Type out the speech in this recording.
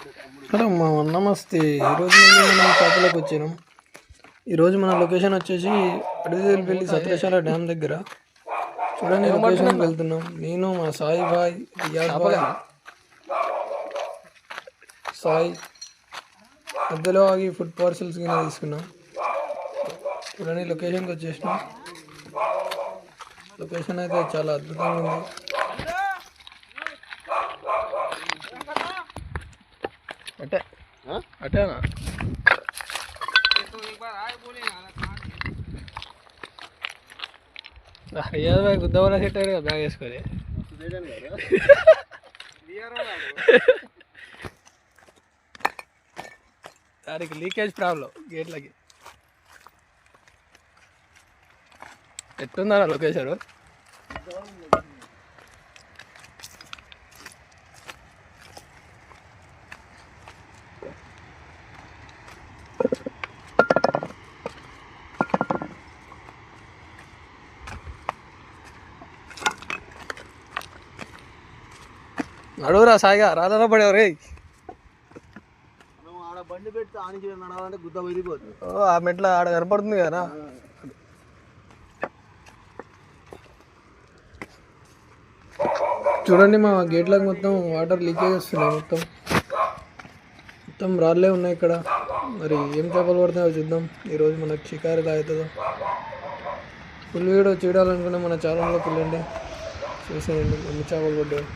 Hello అమ్మా, నమస్తే. ఈరోజు మనం చేపలకు వచ్చినాం. ఈరోజు మన లొకేషన్ వచ్చేసి అడవిపల్లి సత్రశాల డ్యామ్ దగ్గర. చూడండి, లొకేషన్కి వెళ్తున్నాం. నేను మా సాయి బాయ్, రియాజ్ బాయ్, సాయి మధ్యలో ఆగి ఫుడ్ పార్సల్స్ కింద తీసుకున్నాం. చూడండి, లొకేషన్కి వచ్చేసినాం. లొకేషన్ అయితే చాలా అద్భుతంగా ఉంది. అటే అటేనా రియాజ్ భాయ్ గుద్దవల సెట్ అయ్యాడు కదా బ్యాగ్ వేసుకొని. దానికి లీకేజ్ ప్రాబ్లం గేట్లకి. ఎట్టుందా లొకేషన్? నడువురా సాయిగా, రాళ్ళలో పడేవు రే. బండి పెట్టి ఆనికి నడవాలంటే గుద్ద విరిగిపోతుంది. ఆ మెట్ల ఆడ కనపడుతుంది కదా. చూడండి, మా గేట్లకు మొత్తం వాటర్ లీకేజ్ వస్తున్నాయి. మొత్తం రాళ్ళే ఉన్నాయి ఇక్కడ. మరి ఏం చేపలు పడుతున్నాయో చూద్దాం. ఈరోజు మనకు షికారు అవుతుందో. ఫుల్ వీడియో చూడాలనుకున్నా మన ఛానల్లోకి వెళ్ళండి, చూసేయండి ఎన్ని చేపలు పడ్డాయి.